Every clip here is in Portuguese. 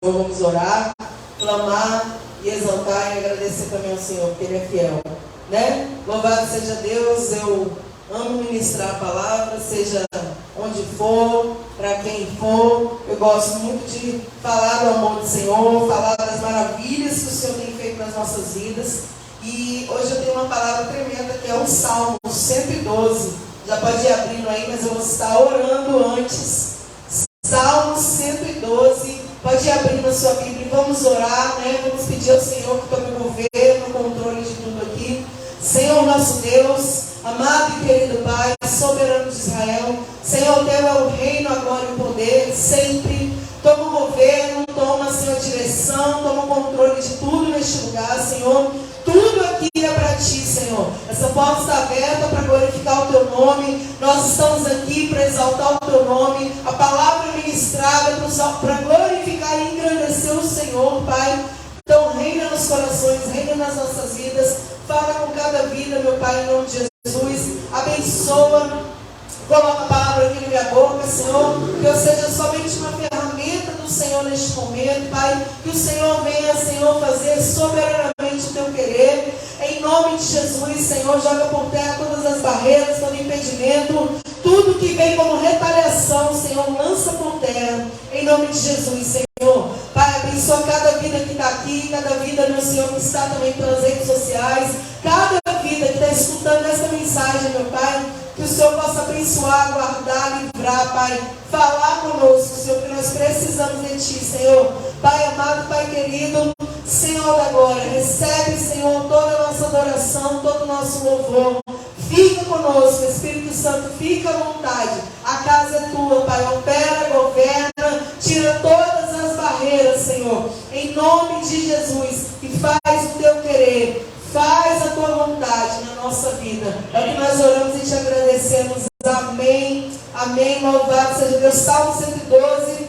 Vamos orar, clamar e exaltar e agradecer também ao Senhor, porque Ele é fiel, né? Louvado seja Deus. Eu amo ministrar a palavra, seja onde for, para quem for. Eu gosto muito de falar do amor do Senhor, falar das maravilhas que o Senhor tem feito nas nossas vidas. E hoje eu tenho uma palavra tremenda que é o Salmo 112. Já pode ir abrindo aí, mas eu vou estar orando antes. Salmo 112. Pode ir abrindo a sua Bíblia e vamos orar, né? Vamos pedir ao Senhor que tome o governo, o controle de tudo aqui. Senhor nosso Deus, amado e querido Pai, soberano de Israel, Senhor, Teu é o reino, a glória e o poder, sempre. Toma o governo, toma, Senhor, a direção, toma o controle de tudo neste lugar, Senhor. Tudo aqui é para Ti, Senhor. Essa porta está aberta para glorificar o Teu nome. Nós estamos aqui para exaltar o Teu nome. A palavra ministrada para glorificar e engrandecer o Senhor, Pai. Então, reina nos corações, reina nas nossas vidas. Fala com cada vida, meu Pai, em nome de Jesus. Abençoa. Coloca a palavra aqui na minha boca, Senhor. Que eu seja somente uma ferramenta do Senhor neste momento, Pai. Que o Senhor venha, Senhor, fazer soberanamente o Teu querer. Em nome de Jesus, Senhor, joga por terra todas as barreiras, todo impedimento. Tudo que vem como retaliação, Senhor, lança por terra. Em nome de Jesus, Senhor. Pai, abençoa cada vida que está aqui, cada vida, meu Senhor, que está também pelas redes sociais. Cada vida que está escutando essa mensagem, meu Pai. Que o Senhor possa abençoar, guardar, livrar, Pai. Falar conosco, Senhor, que nós precisamos de Ti, Senhor. Pai amado, Pai querido, Senhor da glória, recebe, Senhor, toda a nossa adoração, todo o nosso louvor. Fica conosco, Espírito Santo, fica à vontade. A casa é Tua, Pai. Opera, governa, tira todas as barreiras, Senhor. Em nome de Jesus, e faz o Teu querer. Faz a Tua vontade na nossa vida. É o que nós oramos e te agradecemos. Amém. Amém. Louvado seja Deus. Salmo 112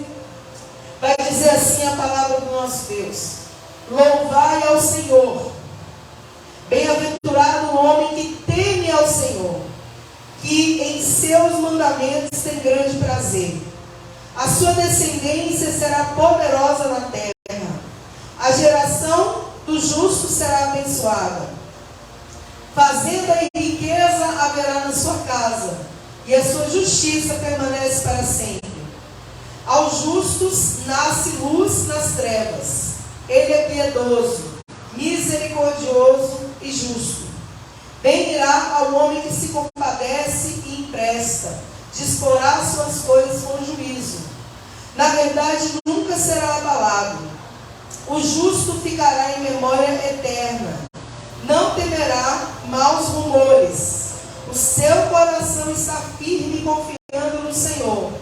vai dizer assim a palavra do nosso Deus. Louvai ao Senhor. Bem-aventurado o homem que teme ao Senhor, que em seus mandamentos tem grande prazer. A sua descendência será poderosa na terra. A geração do justo será abençoada. Fazenda e riqueza haverá na sua casa, e a sua justiça permanece para sempre. Aos justos nasce luz nas trevas. Ele é piedoso, misericordioso e justo. Bem irá ao homem que se compadece e empresta, disporá suas coisas com juízo. Na verdade, nunca será abalado. O justo ficará em memória eterna. Não temerá maus rumores. O seu coração está firme, confiando no Senhor.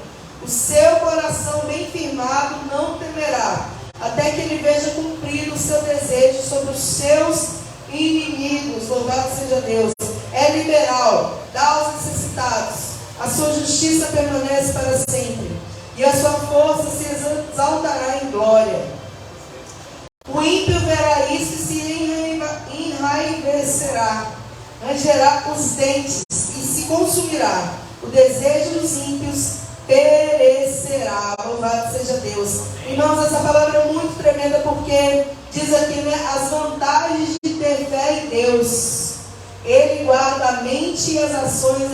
O seu coração bem firmado não temerá, até que ele veja cumprido o seu desejo sobre os seus inimigos. Louvado seja Deus. É liberal, dá aos necessitados. A sua justiça permanece para sempre, e a sua força se exaltará em glória. O ímpio verá isso e se enraivecerá, rangerá os dentes e se consumirá. O desejo dos ímpios perecerá. Louvado seja Deus. Irmãos, essa palavra é muito tremenda porque diz aqui, né, as vantagens de ter fé em Deus. Ele guarda a mente e as ações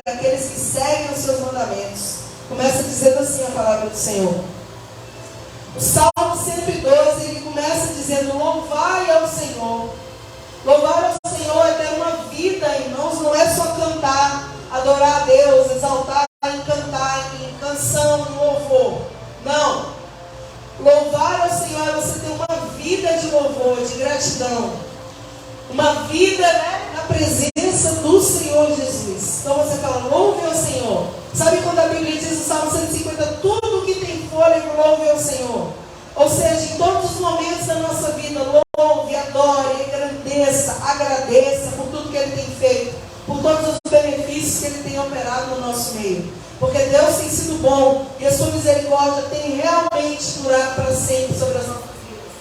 daqueles que seguem os seus mandamentos. Começa dizendo assim a palavra do Senhor. O Salmo 112, ele começa dizendo: louvai ao Senhor. Louvar ao Senhor é ter uma vida, irmãos, não é só cantar, adorar a Deus, exaltar, cantar em canção, em louvor. Não. Louvar ao Senhor é você ter uma vida de louvor, de gratidão. Uma vida, né, na presença do Senhor Jesus. Então você fala, louve ao Senhor. Sabe quando a Bíblia diz no Salmo 150, tudo que tem fôlego, louve ao Senhor. Ou seja, em todos os momentos da nossa vida, louve, adore, engrandeça, agradeça por tudo que Ele tem feito, por todos os benefícios que Ele tem operado no nosso meio. Porque Deus tem sido bom e a sua misericórdia tem realmente durado para sempre sobre as nossas vidas.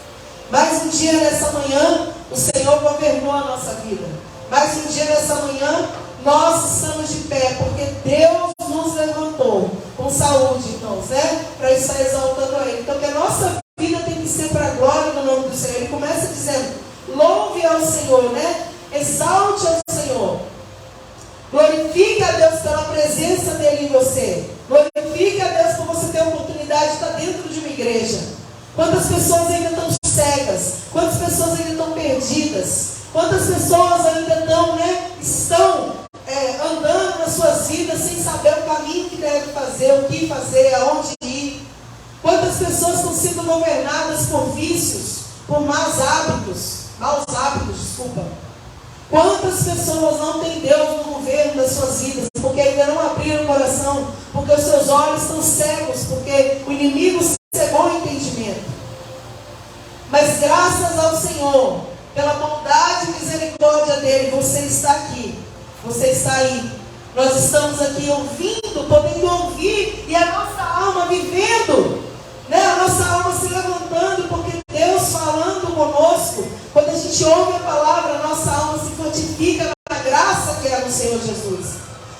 Mais um dia nessa manhã, o Senhor governou a nossa vida. Mais um dia nessa manhã, nós estamos de pé, porque Deus nos levantou com saúde, irmãos, né? Para estar exaltando a Ele. Então, que a nossa vida Senhor. Ele começa dizendo: louve ao Senhor, né? Exalte ao Senhor. Glorifique a Deus pela presença dele em você. Glorifique a Deus por você ter a oportunidade de estar dentro de uma igreja. Quantas pessoas ainda estão cegas? Quantas pessoas ainda estão perdidas? Quantas pessoas ainda estão andando nas suas vidas sem saber o caminho que deve fazer, o que fazer, aonde ir? Quantas pessoas estão sendo governadas por vícios, por maus hábitos, desculpa. Quantas pessoas não têm Deus no governo das suas vidas, porque ainda não abriram o coração, porque os seus olhos estão cegos, porque o inimigo cegou o entendimento. Mas graças ao Senhor, pela bondade e misericórdia dele, você está aqui, você está aí. Nós estamos aqui ouvindo, podendo ouvir, e a nossa alma vivendo, né? A nossa alma se levantando, porque Deus falando conosco. Quando a gente ouve a palavra, a nossa alma se fortifica na graça que é no Senhor Jesus.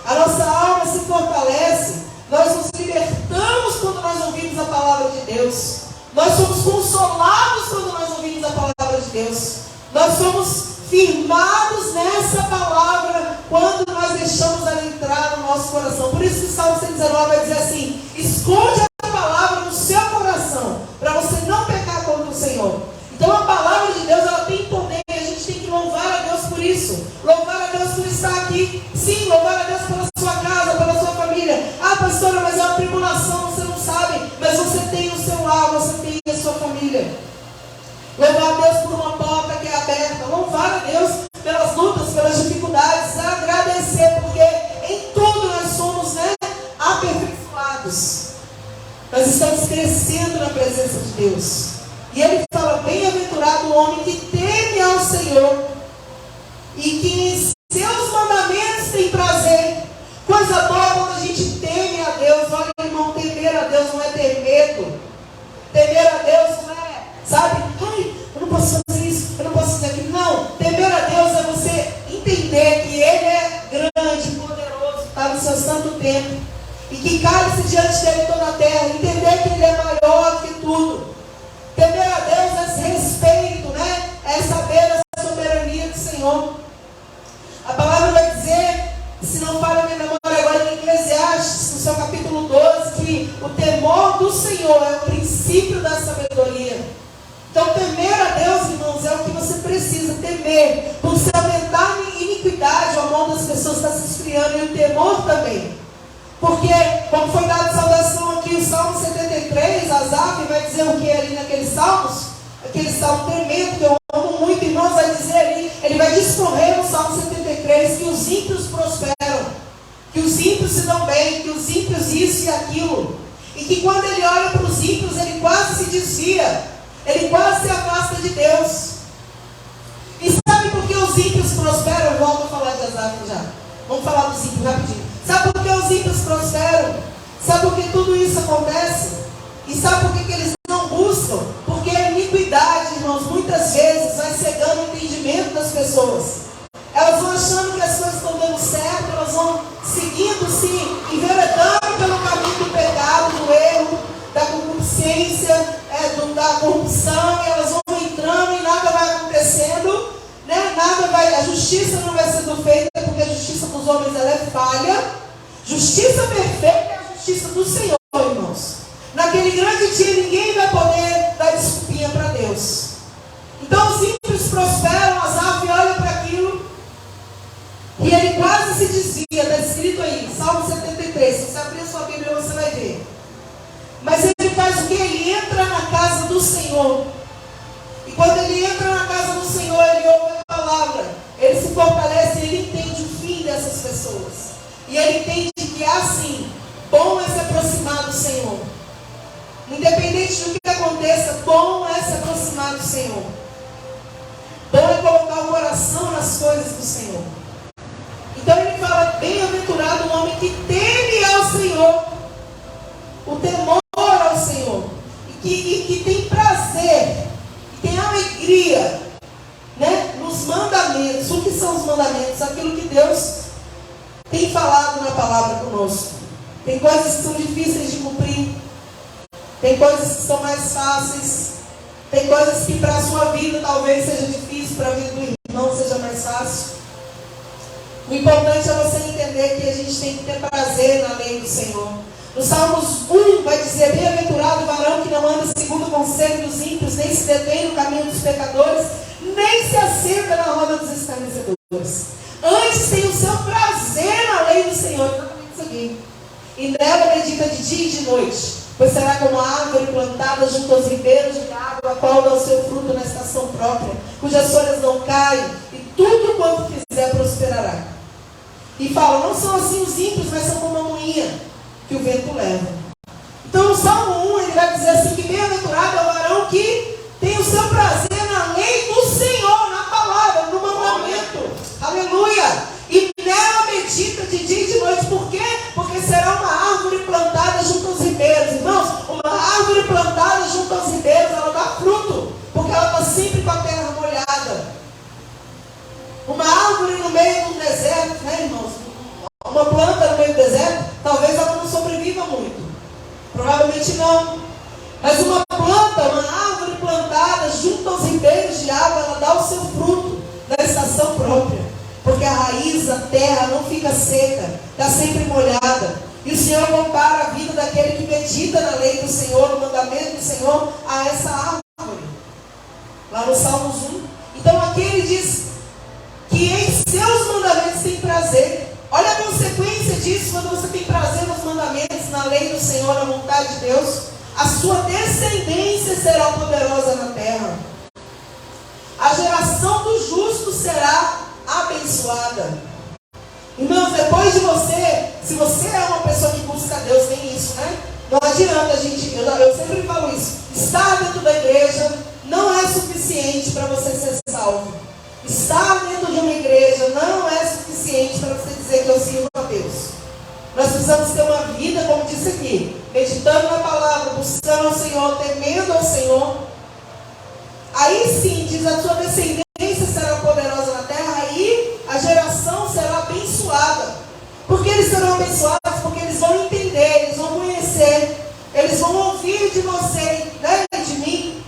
A nossa alma se fortalece. Nós nos libertamos quando nós ouvimos a palavra de Deus. Nós somos consolados quando nós ouvimos a palavra de Deus. Nós somos firmados nessa palavra quando nós deixamos ela entrar no nosso coração. Por isso que o Salmo 119 vai dizer assim: esconde a palavra no seu coração, para você não pecar contra o Senhor. Então a palavra de Deus, ela tem poder, e a gente tem que louvar a Deus por isso. Louvar a Deus por estar aqui. Sim, louvar a Deus pela sua casa, pela sua família. Ah, pastora, mas é uma tribulação, você não sabe. Mas você tem o seu lar, você tem a sua família. Louvar a Deus por uma porta que é aberta. Louvar a Deus pelas lutas, pelas dificuldades. Agradecer, porque em tudo nós somos, aperfeiçoados. Nós estamos crescendo na presença de Deus. E ele fala: bem-aventurado o homem que teme ao Senhor e que em seus mandamentos tem prazer. Coisa boa quando a gente teme a Deus. Olha, irmão, temer a Deus não é ter medo. Temer a Deus não é, sabe, ai, eu não posso fazer isso, eu não posso fazer aquilo. Não, temer a Deus é você entender que Ele é grande, poderoso, está no seu santo tempo, e que cale-se diante dele toda a terra. Entender que Ele é maior que tudo. Temer a Deus é esse respeito, é saber a soberania do Senhor. A palavra vai dizer, se não falha a minha memória agora, em Eclesiastes, no seu capítulo 12, que o temor do Senhor é o princípio da sabedoria. Então temer a Deus, irmãos, é o que você precisa temer. Por se aumentar a iniquidade, o amor das pessoas está se esfriando, e o temor também. Porque, como foi dada saudação aqui, o Salmo 73, Asaf vai dizer o que ali naqueles salmos? Aquele salmo tremendo, que eu amo muito, irmãos, vai dizer ali, ele vai discorrer no Salmo 73, que os ímpios prosperam, que os ímpios se dão bem, que os ímpios isso e aquilo, e que quando ele olha para os ímpios, ele quase se desvia, ele quase se afasta de Deus. E sabe por que os ímpios prosperam? Eu volto a falar de Asaf já. Vamos falar dos ímpios rapidinho. Sabe por que os ímpios prosperam? Sabe por que tudo isso acontece? E sabe por que eles não buscam? Porque a iniquidade, irmãos, muitas vezes vai cegando o entendimento das pessoas. Elas vão achando que as coisas estão dando certo, elas vão seguindo, se enveredando pelo caminho do pecado, do erro, da concupiscência, da corrupção, e elas vão entrando e nada vai acontecendo, a justiça não vai sendo feita, porque a justiça dos homens ela é falha. Justiça perfeita é a justiça do Senhor, irmãos. Naquele grande dia ninguém vai poder dar desculpinha para Deus. Então os ímpios prosperam, Asaf olha para aquilo e ele quase se desvia. Está escrito aí, Salmo 73. Se você abrir a sua Bíblia, você vai ver. Mas ele faz o que? Ele entra na casa do Senhor. E quando ele entra na casa do Senhor, ele ouve a palavra, ele se fortalece, ele entende o fim dessas pessoas. E ele entende que assim, bom é se aproximar do Senhor. Independente do que aconteça, bom é se aproximar do Senhor. Bom é colocar o coração nas coisas do Senhor. Então ele fala: bem-aventurado o homem que teme ao Senhor, o temor ao Senhor, e que tem prazer, e tem alegria, nos mandamentos. O que são os mandamentos? Aquilo que Deus tem falado na palavra conosco. Tem coisas que são difíceis de cumprir, tem coisas que são mais fáceis, tem Tem coisas que para a sua vida talvez seja difícil, para a vida do irmão seja mais fácil. O importante é você entender que a gente tem que ter prazer na lei do Senhor. No Salmos 1 vai dizer: bem-aventurado o varão que não anda segundo o conselho dos ímpios, nem se detém no caminho dos pecadores, nem se assenta na roda dos escarnecedores. Antes tem o seu prazer na lei do Senhor. Exatamente isso aqui. E nela medita de dia e de noite, pois será como a árvore plantada junto aos ribeiros de água, a qual dá o seu fruto na estação própria, cujas folhas não caem, e tudo quanto fizer prosperará. E fala: não são assim os ímpios, mas são como a moinha que o vento leva. Então no Salmo 1 ele vai dizer assim, que bem-aventurado é o varão que tem o seu prazer na lei do Senhor, na palavra, no mandamento. Aleluia! E nela medita de dia e de noite. Por quê? Porque será uma árvore plantada junto aos ribeiros. Irmãos, uma árvore plantada junto aos ribeiros, ela dá fruto, porque ela está sempre com a terra molhada. Uma árvore no meio de um deserto, né, irmãos? Uma planta no meio do deserto, talvez ela não sobreviva muito. Provavelmente não. Mas uma planta, uma árvore plantada junto aos ribeiros de água, ela dá o seu fruto na estação própria. Porque a raiz, a terra não fica seca, está sempre molhada. E o Senhor compara a vida daquele que medita na lei do Senhor, no mandamento do Senhor, a essa árvore. Lá no Salmos 1. Então aqui ele diz que em seus mandamentos tem prazer. Olha a consequência disso quando você tem prazer nos mandamentos, na lei do Senhor, na vontade de Deus. A sua descendência será poderosa na terra. A geração do justo será abençoada. Irmãos, depois de você, se você é uma pessoa que busca Deus, tem isso, né? Não adianta a gente, eu sempre falo isso, estar dentro da igreja não é suficiente para você ser salvo. Estar dentro de uma igreja não é suficiente para você dizer que eu sirvo a Deus. Nós precisamos ter uma vida, como disse aqui, meditando na palavra, buscando ao Senhor, temendo ao Senhor. Aí sim, diz: a sua descendência será poderosa na terra, aí a geração será abençoada. Por que eles serão abençoados? Porque eles vão entender, eles vão conhecer, eles vão ouvir de você, né, de mim.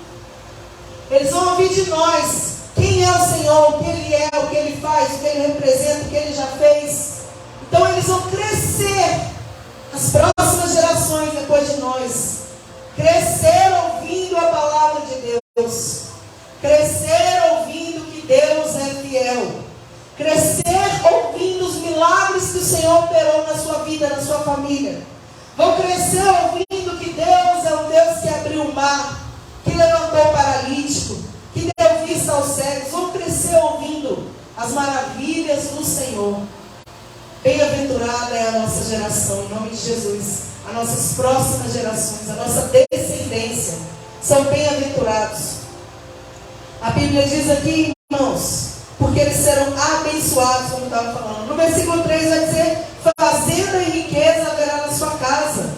Eles vão ouvir de nós. Quem é o Senhor, o que Ele é, o que Ele faz, o que Ele representa, o que Ele já fez. Então eles vão crescer, as próximas gerações depois de nós, crescer ouvindo a palavra de Deus, crescer ouvindo que Deus é fiel, crescer ouvindo os milagres que o Senhor operou na sua vida, na sua família. Vão crescer ouvindo que Deus é o Deus que abriu o mar, que levantou o paralítico, que deu vista aos cegos. Vão crescer ouvindo as maravilhas do Senhor. Bem-aventurada é a nossa geração, em nome de Jesus. As nossas próximas gerações, a nossa descendência, são bem-aventurados. A Bíblia diz aqui, irmãos, porque eles serão abençoados, como eu estava falando. No versículo 3 vai dizer: fazenda e riqueza haverá na sua casa,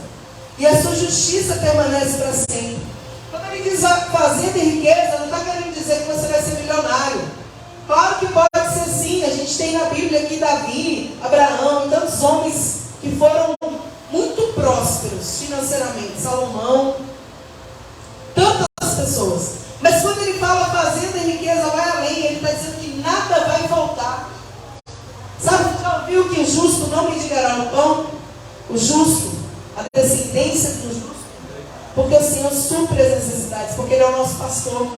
e a sua justiça permanece para sempre. Quando ele diz fazenda e riqueza, não está querendo dizer que você vai ser milionário. Claro que pode ser sim. A gente tem na Bíblia aqui Davi, Abraão e tantos homens que foram muito prósperos financeiramente. Salomão, tantas pessoas. Mas quando ele fala fazenda e riqueza, vai além. Ele está dizendo que nada vai faltar. Sabe, você já ouviu que o justo não mendigará o pão? O justo, a descendência do justo. Porque o Senhor supre as necessidades, porque Ele é o nosso pastor.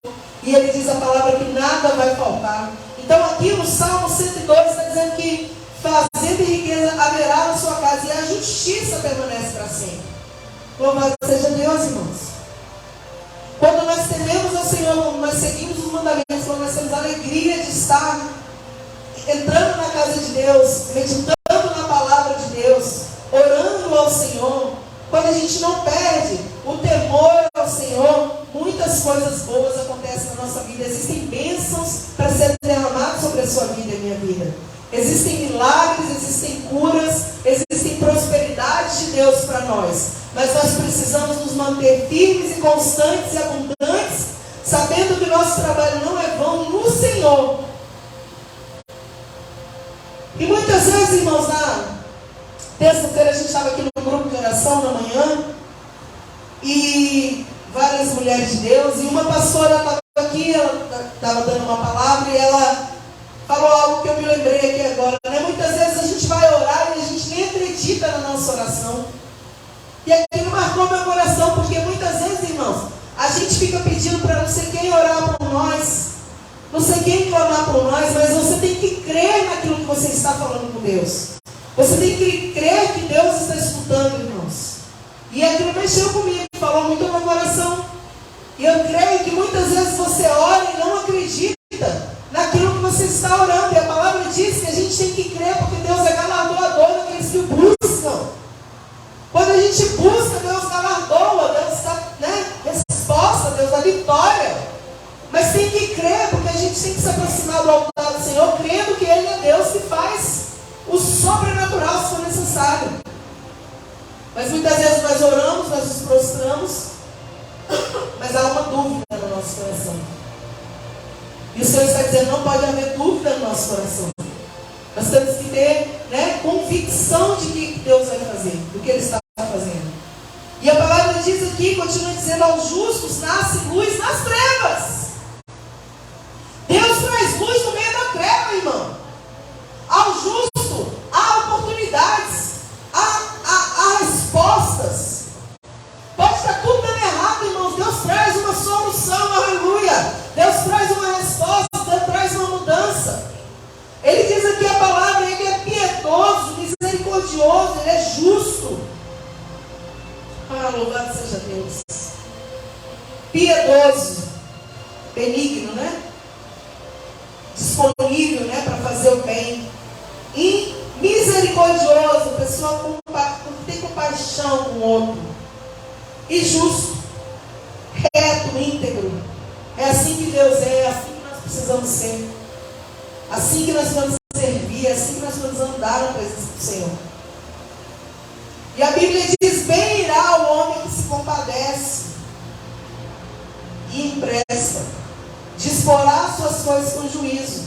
E Ele diz a palavra que nada vai faltar. Então aqui no Salmo 102 está dizendo que fazenda e riqueza haverá na sua casa, e a justiça permanece para sempre. Louvado seja Deus, irmãos. Quando nós tememos ao Senhor, quando nós seguimos os mandamentos, quando nós temos a alegria de estar entrando na casa de Deus, meditando na palavra de Deus, orando ao Senhor, quando a gente não perde o temor ao Senhor, muitas coisas boas acontecem na nossa vida. Existem bênçãos para serem derramadas sobre a sua vida e a minha vida. Existem milagres, existem curas, existem prosperidades de Deus para nós. Mas nós precisamos nos manter firmes e constantes e abundantes, sabendo que o nosso trabalho não é vão no Senhor. E muitas vezes, irmãos, na terça-feira a gente estava aqui no grupo de oração da manhã, e várias mulheres de Deus, e uma pastora estava aqui, ela estava dando uma palavra, e ela falou algo que eu me lembrei aqui agora, né? Muitas vezes a gente vai orar e a gente nem acredita na nossa oração. E aquilo marcou meu coração, porque muitas vezes, irmãos, a gente fica pedindo para não sei quem orar por nós, não sei quem clamar por nós, mas você tem que crer naquilo que você está falando com Deus. Você tem que crer que Deus está escutando, irmãos. E aquilo mexeu comigo, falou muito no meu coração. E eu creio que muitas vezes você ora e não acredita naquilo que você está orando. E a palavra diz que a gente tem que crer, porque Deus é galardoador daqueles que o buscam. Quando a gente busca, Deus galardoa, Deus dá, né, resposta, Deus dá vitória. Mas tem que crer, porque a gente tem que se aproximar do altar do Senhor, crendo que Ele é Deus que faz o sobrenatural se for necessário. Mas muitas vezes nós oramos, nós nos prostramos, mas há uma dúvida no nosso coração. E o Senhor está dizendo, não pode haver dúvida no nosso coração. Nós temos que ter, né, convicção de que Deus vai fazer, do que Ele está fazendo. E a palavra diz aqui, continua dizendo, aos justos nasce luz nas trevas. Deus traz luz no meio da treva, irmão. Ao justo há oportunidades, há respostas. Pode estar tudo dando errado, irmãos. Deus traz uma solução, aleluia. Deus traz uma resposta, Deus traz uma mudança. Ele diz aqui a palavra, Ele é piedoso, misericordioso, Ele é justo. Ah, louvado seja Deus. Piedoso, benigno, né? Disponível, né, para fazer o bem. E misericordioso, pessoa que tem compaixão com o outro. E justo, reto, íntegro. É assim que Deus é assim que nós precisamos ser. Assim que nós vamos servir, assim que nós vamos andar na presença do Senhor. E a Bíblia diz, bem irá o homem que se compadece e empresta, disporá suas coisas com juízo.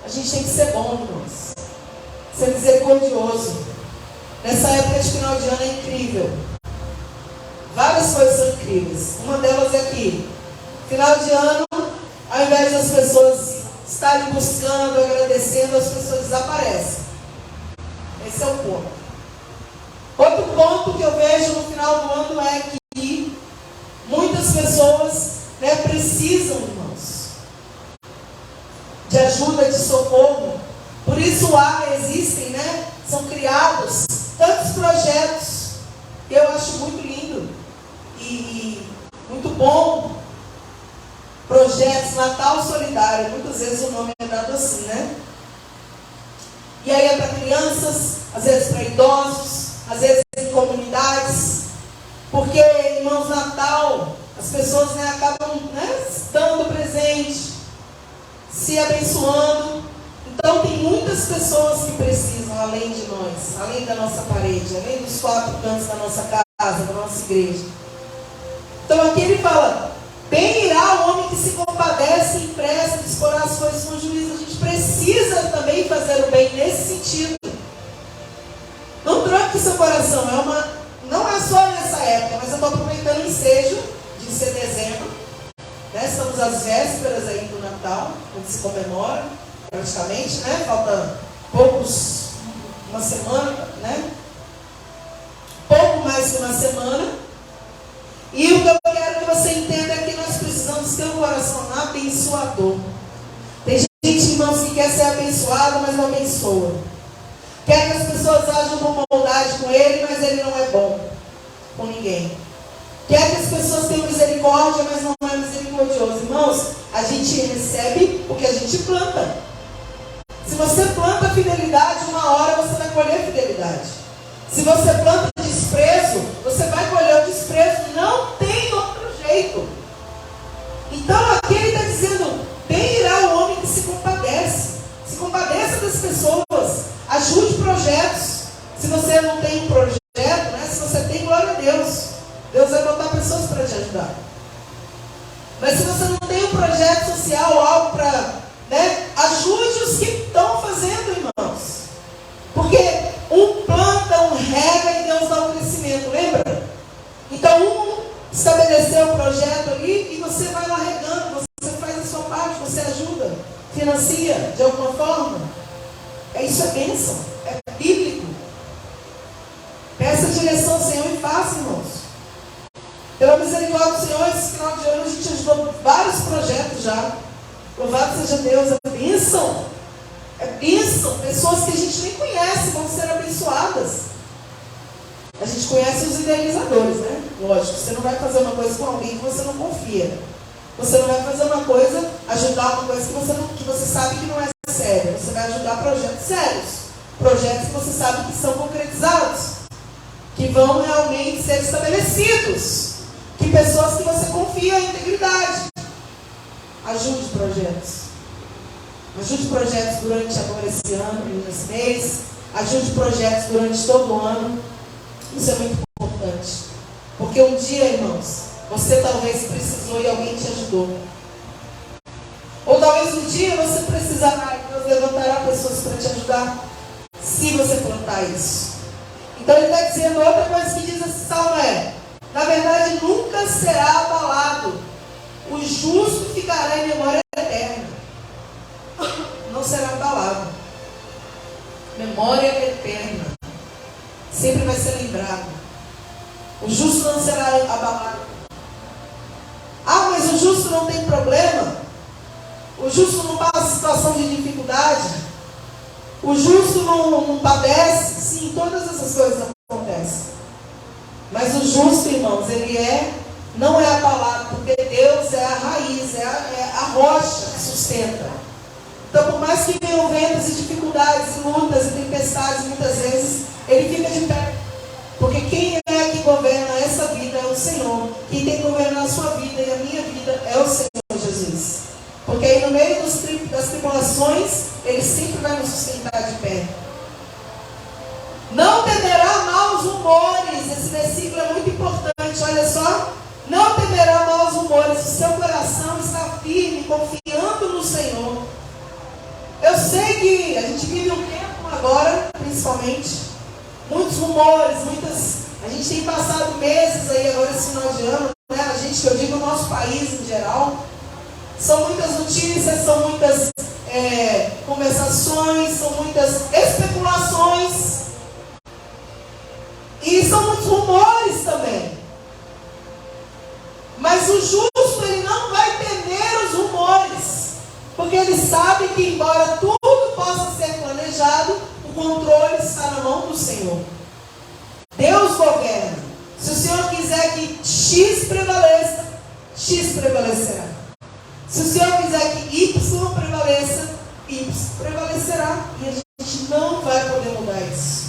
A gente tem que ser bom, irmãos. Ser misericordioso. Nessa época de final de ano é incrível. Várias coisas são incríveis. Uma delas é que, final de ano, ao invés das pessoas estarem buscando, agradecendo, as pessoas desaparecem. Esse é o ponto. Outro ponto que eu vejo no final do ano é que muitas pessoas, né, precisam, irmãos, de ajuda, de socorro. Por isso existem, né, são criados tantos projetos que eu acho muito lindo e muito bom. Projetos Natal Solidário, muitas vezes o nome é dado assim, né? E aí é para crianças, às vezes para idosos, às vezes em comunidades, porque, irmãos, Natal, as pessoas, né, acabam, né, dando presente, se abençoando. Então tem muitas pessoas que precisam, além de nós, além da nossa parede, além dos 4 cantos da nossa casa, da nossa igreja. Então aqui ele fala, bem irá o homem que se compadece e empresta, disporá as coisas com juízo. A gente precisa também fazer o bem nesse sentido. Não tranque seu coração, não é só nessa época, mas eu estou aproveitando o ensejo de ser dezembro, né? Estamos às vésperas aí do Natal, quando se comemora, praticamente, né? Falta uma semana, né? Pouco mais que uma semana. E o que eu quero que você entenda é que nós precisamos ter um coração abençoador. Tem gente, irmãos, que quer ser abençoado, mas não abençoa. Quer que as pessoas ajam com bondade com ele, mas ele não é bom com ninguém. Quer que as pessoas tenham misericórdia, mas não é misericordioso. Irmãos, a gente recebe o que a gente planta. Se você planta fidelidade, uma hora você vai colher fidelidade. Se você planta desprezo, você vai colher o desprezo. Não tem outro jeito. Então aqui ele está dizendo, bem irá o homem que se compadece. Se compadeça das pessoas. Ajude projetos. Se você não tem um projeto, né? Se você tem, glória a Deus. Deus vai botar pessoas para te ajudar. Mas se você não tem um projeto social, algo para, né? Ajude os que estão fazendo, irmãos. Porque um planta, um rega e Deus dá um crescimento, lembra? Então um estabelece aparecer o projeto ali e você vai lá regando, você faz a sua parte, você ajuda, financia de alguma forma. Isso é bênção, é bíblico. Peça a direção ao Senhor e faça, irmãos. Pela misericórdia do Senhor, esse final de ano a gente ajudou vários projetos já. Louvado seja Deus, é bênção. É bênção. Pessoas que a gente nem conhece vão ser abençoadas. A gente conhece os idealizadores, né? Lógico, você não vai fazer uma coisa com alguém que você não confia. Você não vai fazer uma coisa, ajudar uma coisa que você sabe que não é séria. Você vai ajudar projetos sérios. Projetos que você sabe que são concretizados. Que vão realmente ser estabelecidos. Que pessoas que você confia em integridade. Ajude projetos. Ajude projetos durante agora esse ano, nesse mês. Ajude projetos durante todo o ano. Isso é muito importante. Porque um dia, irmãos, você talvez precisou e alguém te ajudou. Ou talvez um dia você precisará e Deus levantará pessoas para te ajudar. Se você plantar isso. Então ele está dizendo outra coisa que diz esse salmo na verdade nunca será abalado. O justo ficará em memória eterna. Não será abalado. Memória eterna. Sempre vai ser lembrado. O justo não será abalado. Ah, mas o justo não tem problema? O justo não passa situação de dificuldade? O justo não padece? Sim, todas essas coisas acontecem. Mas o justo, irmãos, ele não é abalado, porque Deus é a raiz, é a rocha que sustenta. Então, por mais que venham ventos e dificuldades, e lutas e tempestades, muitas vezes, ele fica de pé. Porque quem é que governa essa vida é o Senhor. Quem tem que governar a sua vida e a minha vida é o Senhor Jesus. Porque aí no meio das tribulações, Ele sempre vai nos sustentar de pé. Não temerá maus humores. Esse versículo é muito importante, olha só. Não temerá maus humores. O seu coração está firme, confiando no Senhor. Eu sei que a gente vive um tempo agora, principalmente, muitos rumores, a gente tem passado meses aí agora esse final de ano, né? A gente, que eu digo o nosso país em geral, são muitas notícias, são muitas conversações, são muitas especulações e são muitos rumores também. Mas o justo, ele não vai temer os rumores, porque ele sabe que embora tudo possa ser planejado, o controle está na mão do Senhor. Deus governa. Se o Senhor quiser que X prevaleça, X prevalecerá. Se o Senhor quiser que Y prevaleça, Y prevalecerá. E a gente não vai poder mudar isso.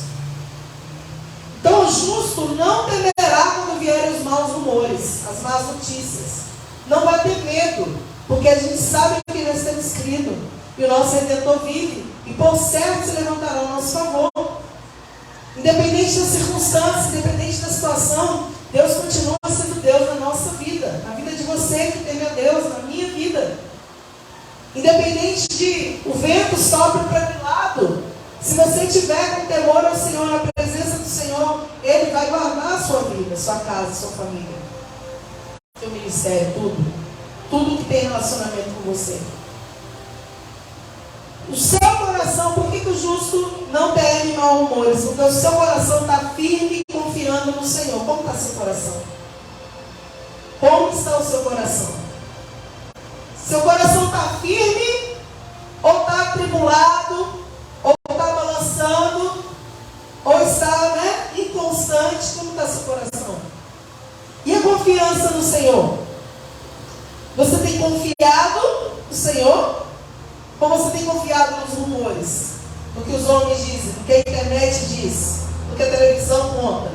Então o justo não temerá quando vierem os maus rumores, as más notícias. Não vai ter medo, porque a gente sabe que nós temos escrito. E o nosso Redentor vive. E por certo se levantará ao nosso favor. Independente das circunstâncias, independente da situação, Deus continua sendo Deus na nossa vida. Na vida de você que teme a Deus, na minha vida. Independente de o vento sopre para que lado, se você tiver com temor ao Senhor, na presença do Senhor, Ele vai guardar a sua vida, sua casa, sua família, seu ministério, tudo que tem relacionamento com você. O seu coração, por que o justo não teme mau humores? Porque o seu coração está firme e confiando no Senhor. Como está seu coração? Como está o seu coração? Seu coração está firme? Ou está atribulado? Ou está balançando? Ou está inconstante? Como está seu coração? E a confiança no Senhor? Você tem confiado no Senhor? Ou você tem confiado nos rumores? No que os homens dizem, no que a internet diz, no que a televisão conta?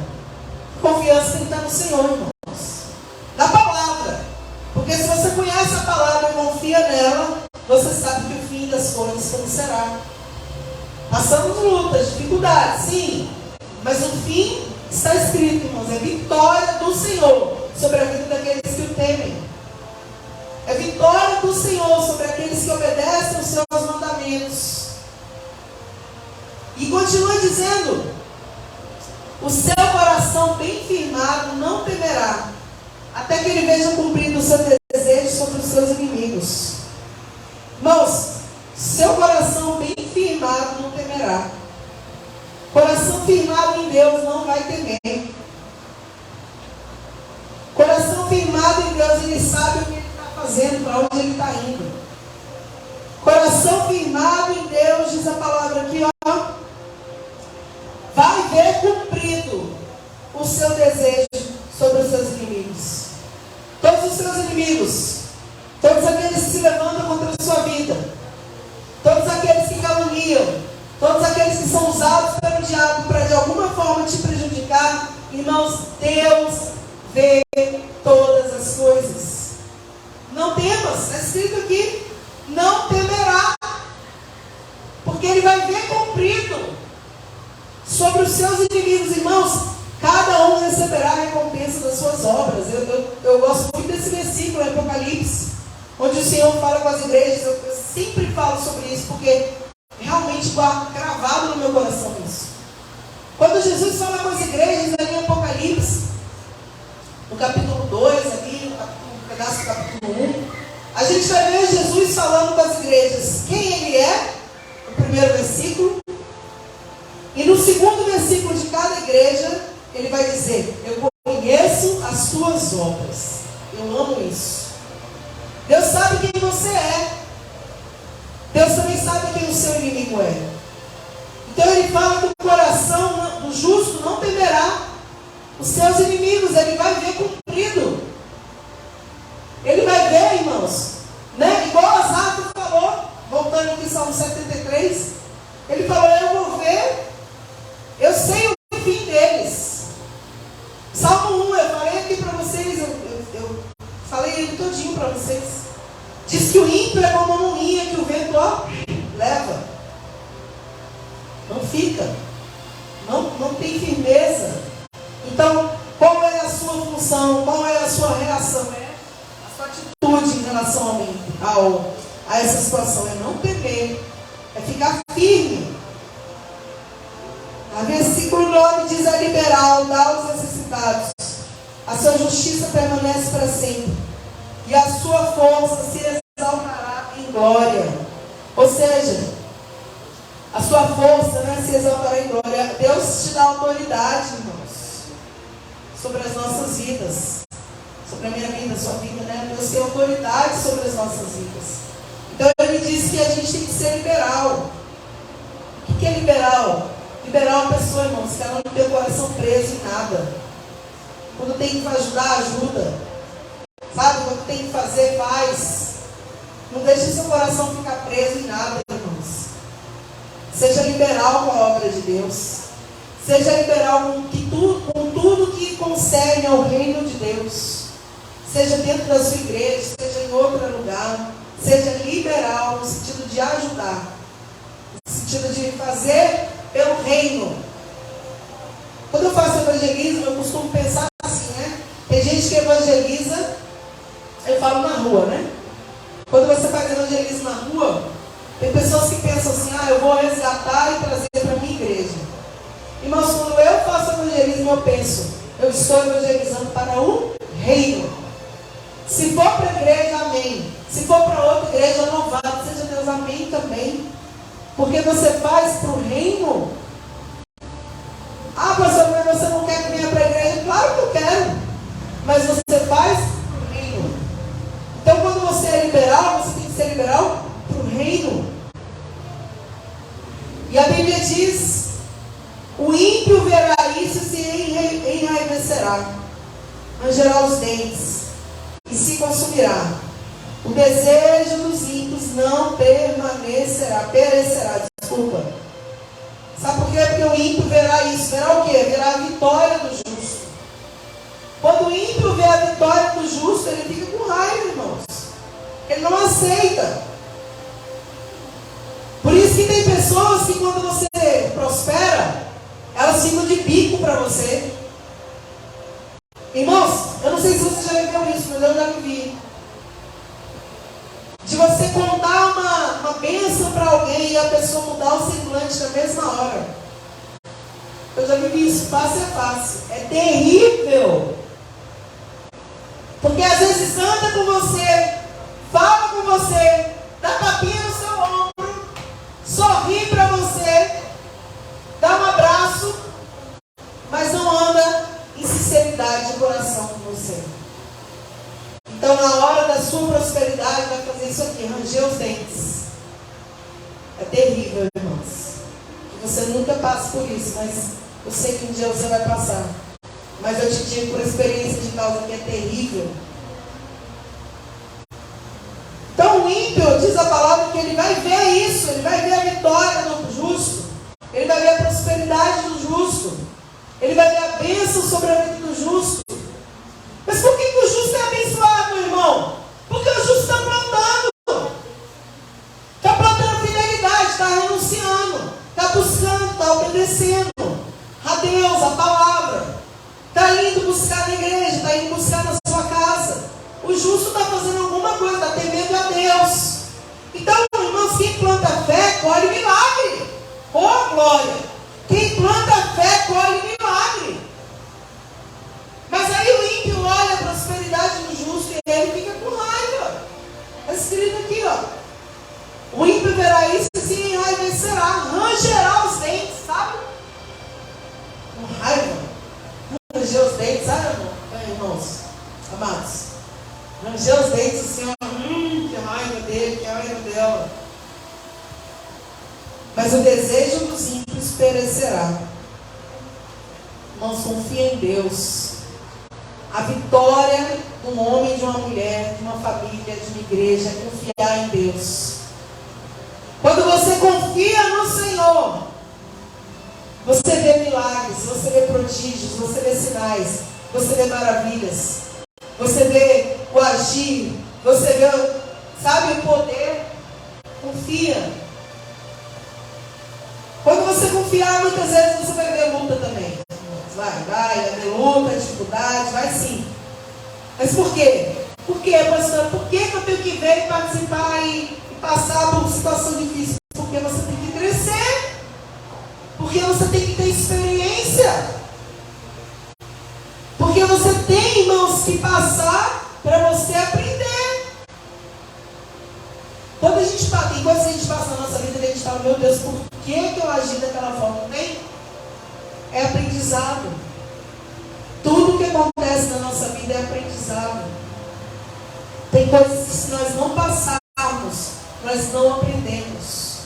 Confiança tem que estar no Senhor, irmãos. Na palavra. Porque se você conhece a palavra e confia nela, você sabe que o fim das coisas como será. Passamos lutas, dificuldades, sim. Mas o fim está escrito, irmãos. É vitória do Senhor sobre a vida daqueles que o temem. É vitória do Senhor sobre aqueles que obedecem aos seus mandamentos. E continua dizendo: o seu coração bem firmado não temerá. até que ele veja cumprido o seu desejo sobre os seus inimigos. Irmãos, seu coração bem firmado não temerá. Coração firmado em Deus não vai temer. Coração firmado em Deus, ele sabe o que ele está fazendo, para onde ele está indo. Coração firmado em Deus, diz a palavra aqui, ó, vai ver cumprido o seu desejo sobre os seus inimigos. Todos os seus inimigos, todos aqueles que se levantam contra a sua vida, todos aqueles que caluniam, todos aqueles que são usados pelo diabo para de alguma forma te prejudicar, irmãos, Deus vê todas as coisas. Não temas, está escrito aqui, não temerá, porque ele vai ver cumprido sobre os seus inimigos. Irmãos, cada um receberá a recompensa das suas obras. Eu gosto muito desse versículo, Apocalipse, onde o Senhor fala com as igrejas. Eu sempre falo sobre isso, porque realmente cravado no meu coração isso. Quando Jesus fala com as igrejas ali em Apocalipse, no capítulo 2, ali, no pedaço do capítulo 1, a gente vai ver Jesus falando com as igrejas quem ele é, no primeiro versículo, e no segundo versículo de cada igreja, ele vai dizer: eu conheço as tuas obras. Eu amo isso. Deus sabe quem você é. Deus também sabe quem o seu inimigo é. Então ele fala que o coração do justo não temerá os seus inimigos. Ele vai ver cumprido. Ele vai ver, irmãos, né? Igual Asaf falou, voltando aqui Salmo 73, ele falou: eu vou ver, eu sei o fim deles. Salmo 1, eu falei aqui para vocês, eu falei ele todinho para vocês. Diz que o ímpio é como uma moinha que o vento, ó, leva. Não fica. Não tem firmeza. Então, qual é a sua função? Qual é a sua reação? É a sua atitude em relação a essa situação. É não temer. É ficar firme. A versículo 9 diz: é liberal, dá aos necessitados. A sua justiça permanece para sempre. E a sua força se exaltará em glória. Ou seja, a sua força, né, se exaltará em glória. Deus te dá autoridade, irmãos, sobre as nossas vidas. Sobre a minha vida, a sua vida, né? Deus tem autoridade sobre as nossas vidas. Então ele diz que a gente tem que ser liberal. O que é liberal? Liberar uma pessoa, irmãos, que ela não tem o coração preso em nada. Quando tem que ajudar, ajuda. Sabe? Quando tem que fazer, faz. Não deixe seu coração ficar preso em nada, irmãos. Seja liberal com a obra de Deus. Seja liberal com tudo que concerne ao reino de Deus. Seja dentro da sua igreja, seja em outro lugar. Seja liberal no sentido de ajudar. No sentido de fazer pelo reino. Quando eu faço evangelismo, eu costumo pensar assim, né? Tem gente que evangeliza, eu falo na rua, né? Quando você faz evangelismo na rua, tem pessoas que pensam assim: eu vou resgatar e trazer para a minha igreja. Irmãos, quando eu faço evangelismo, eu penso: eu estou evangelizando para o reino. Se for para a igreja, amém. Se for para outra igreja, louvado seja Deus, amém também. Porque você faz para o reino. Pastor, mas você não quer que venha para a igreja? Claro que eu quero. Mas você faz para o reino. Então, quando você é liberal, você tem que ser liberal para o reino. E a Bíblia diz: o ímpio verá isso e se enraivecerá, rangerá os dentes e se consumirá. O desejo dos ímpios não perecerá, desculpa. Sabe por quê? Porque o ímpio verá isso. Verá o quê? Verá a vitória do justo. Quando o ímpio vê a vitória do justo, ele fica com raiva, irmãos. Ele não aceita. Por isso que tem pessoas que quando você prospera, elas ficam de bico para você. Irmãos, eu não sei se você já viveu isso, mas eu já vivi. De você contar uma bênção para alguém e a pessoa mudar o semblante na mesma hora. Eu já vivi isso face a face. É terrível. Porque às vezes anda com você, fala com você, dá tapinha no seu ombro, sorri para você, dá um abraço, mas não anda em sinceridade de coração com você. Então, na hora da sua prosperidade, vai fazer isso aqui, ranger os dentes. É terrível, irmãos. Que você nunca passe por isso, mas eu sei que um dia você vai passar. Mas eu te digo por experiência de causa que é terrível. Então o ímpio, diz a palavra, que ele vai ver isso, ele vai ver a vitória do justo, ele vai ver a prosperidade do justo, ele vai ver a bênção sobre a vida do justo. Mas por que o justo é abençoado, meu irmão? Porque o justo está plantando. Está plantando fidelidade, está renunciando, está buscando, está obedecendo a Deus, a palavra. Está indo buscar na igreja, está indo buscar na sua casa. O justo está fazendo alguma coisa, está temendo a Deus. Então, irmãos, quem planta fé, colhe milagre. Oh, glória! Quem planta fé, colhe milagre. Mas aí o ímpio olha a prosperidade do justo e ele fica com raiva. Está escrito aqui, ó. O ímpio verá isso e se enraivecerá, rangerá os dentes, sabe? Com raiva. Ranger os dentes, sabe, irmãos? Amados. Ranger os dentes assim, ó. Que raiva dele, que raiva dela. Mas o desejo dos ímpios perecerá. Irmãos, confia em Deus. A vitória de um homem, de uma mulher, de uma família, de uma igreja, é confiar em Deus. Quando você confia no Senhor, você vê milagres, você vê prodígios, você vê sinais, você vê maravilhas, você vê o agir, você vê, sabe, o poder. Confia. Quando você confiar, muitas vezes você vai ver luta também. Vai ver luta, dificuldade, vai sim. Mas por quê? Por quê, pastor? Por que eu tenho que ver e participar e passar por situação difícil? Porque você tem que crescer. Porque você tem que ter experiência. Porque você tem, irmãos, que passar para você aprender. Quando a gente passa, tem coisas que a gente passa na nossa vida e a gente fala, meu Deus, por que eu agi daquela forma? Tem? É aprendizado. Tudo que acontece na nossa vida é aprendizado. Tem coisas que se nós não passarmos, nós não aprendemos.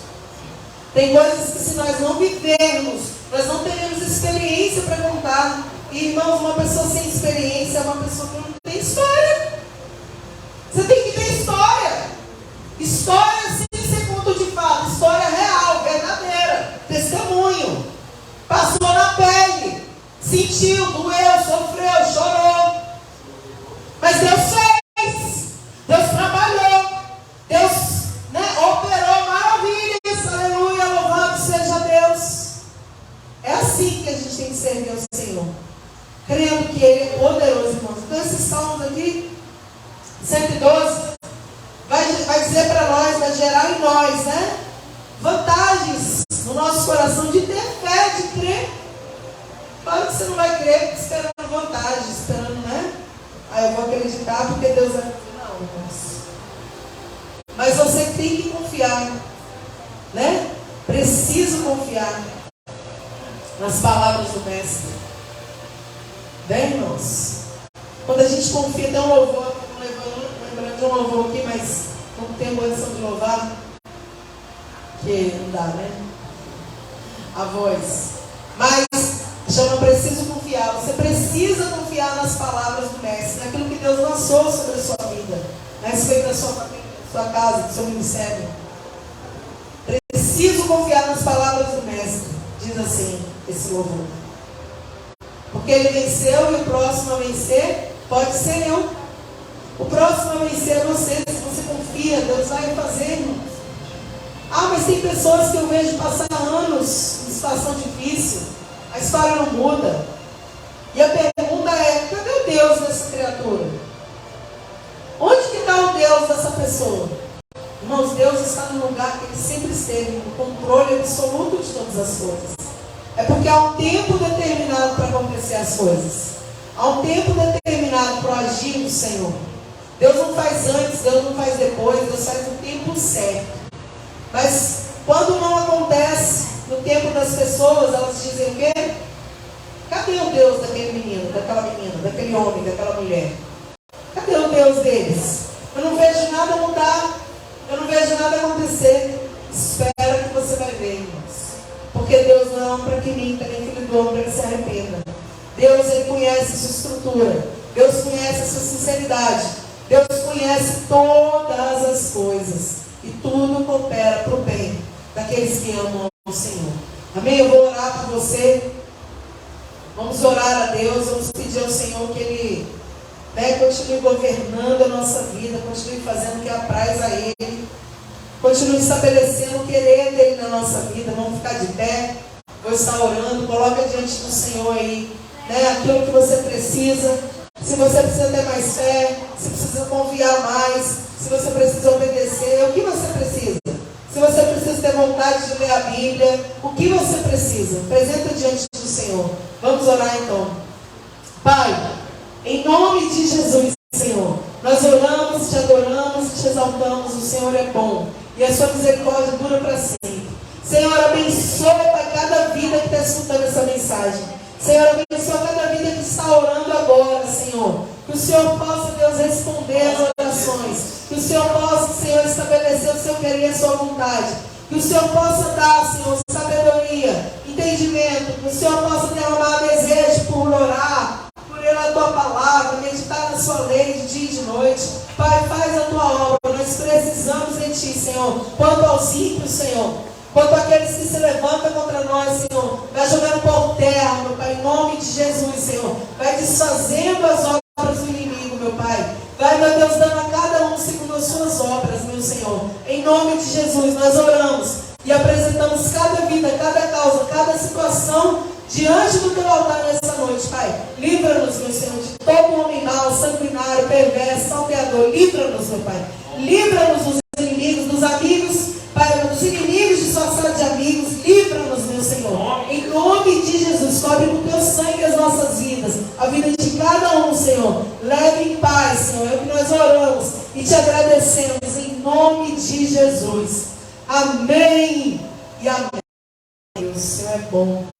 Tem coisas que se nós não vivermos, nós não teremos experiência para contar. E, irmãos, uma pessoa sem experiência é uma pessoa que não tem história. Você tem que ter história. História sem ser conto de fato. História real, verdadeira. Testemunho. Passou na pele. Sentiu, doeu, sofreu, chorou. Mas Deus fez. Deus trabalhou. Deus, operou maravilhas. Aleluia, louvado seja Deus. É assim que a gente tem que servir ao Senhor. Crendo que Ele é poderoso, irmãos. Então esses salmos aqui, 112, vai dizer para nós, vai gerar em nós, né? Vantagens no nosso coração de ter fé, de crer. Claro que você não vai crer esperando vantagem, esperando, né? Eu vou acreditar porque Deus vai fazer. Não, irmãos. Mas você tem que confiar, né? Preciso confiar nas palavras do Mestre. Bem, irmãos? Quando a gente confia, tem um louvor, lembrando de um louvor aqui, mas não tem condição de louvar, que não dá, né? A voz. Mas chama preciso confiar. Você precisa confiar nas palavras do Mestre, naquilo que Deus lançou sobre a sua vida, a respeito da sua família, da sua casa, do seu ministério. Preciso confiar nas palavras do Mestre, diz assim esse louvor. Porque ele venceu e o próximo a vencer pode ser eu. O próximo a vencer é você. Se você confia, Deus vai fazer, irmãos. Mas tem pessoas que eu vejo passar anos em situação difícil. A história não muda. E a pergunta é, cadê o Deus dessa criatura? Onde que está o Deus dessa pessoa? Irmãos, Deus está no lugar que Ele sempre esteve, no controle absoluto de todas as coisas. É porque há um tempo determinado para acontecer as coisas. Há um tempo determinado alinhado para o agir do Senhor. Deus não faz antes, Deus não faz depois, Deus faz no tempo certo. Mas quando não acontece no tempo das pessoas, elas dizem o quê? Cadê o Deus daquele menino, daquele homem, daquela mulher? Cadê o Deus deles? Eu não vejo nada mudar, eu não vejo nada acontecer. Espera que você vai ver, irmãos. Porque Deus não é homem para que minta, nem filho do homem para que se arrependa. Deus, Ele conhece a sua estrutura. Deus conhece a sua sinceridade. Deus conhece todas as coisas. E tudo coopera para o bem daqueles que amam o Senhor. Amém? Eu vou orar por você. Vamos orar a Deus. Vamos pedir ao Senhor que Ele continue governando a nossa vida. Continue fazendo o que apraz a Ele. Continue estabelecendo o querer dEle na nossa vida. Vamos ficar de pé. Vou estar orando. Coloca diante do Senhor aí aquilo que você precisa. Se você precisa ter mais fé, se precisa confiar mais, se você precisa obedecer, o que você precisa? Se você precisa ter vontade de ler a Bíblia, o que você precisa? Apresenta diante do Senhor. Vamos orar então. Pai, em nome de Jesus, Senhor, nós oramos, te adoramos, te exaltamos. O Senhor é bom e a sua misericórdia dura para sempre. Senhor, abençoa, Pai, cada vida que está escutando essa mensagem. Senhor, abençoa cada vida que está orando agora, Senhor. Que o Senhor possa, Deus, responder as orações. Que o Senhor possa, Senhor, estabelecer o seu querer e a sua vontade. Que o Senhor possa dar, Senhor, sabedoria, entendimento. Que o Senhor possa derramar desejo por orar, por ler a tua palavra, meditar na sua lei de dia e de noite. Pai, faz a tua obra. Nós precisamos de ti, Senhor. Quanto aos ímpios, Senhor. Quanto àqueles que se levantam contra nós, Senhor, vai jogando por terra, meu Pai, em nome de Jesus, Senhor. Vai desfazendo as obras do inimigo, meu Pai. Vai, meu Deus, dando a cada um segundo as suas obras, meu Senhor. Em nome de Jesus, nós oramos e apresentamos cada vida, cada causa, cada situação diante do teu altar nessa noite, Pai. Livra-nos, meu Senhor, de todo homem mau, sanguinário, perverso, salteador. Livra-nos, meu Pai. Livra-nos dos inimigos, dos amigos, Pai, dos inimigos disfarçados de amigos. Livra-nos, meu Senhor. Em nome de Jesus, cobre com teu sangue as nossas vidas, a vida de cada um, Senhor. Leve em paz, Senhor. É o que nós oramos e te agradecemos em nome de Jesus. Amém e amém. O Senhor é bom.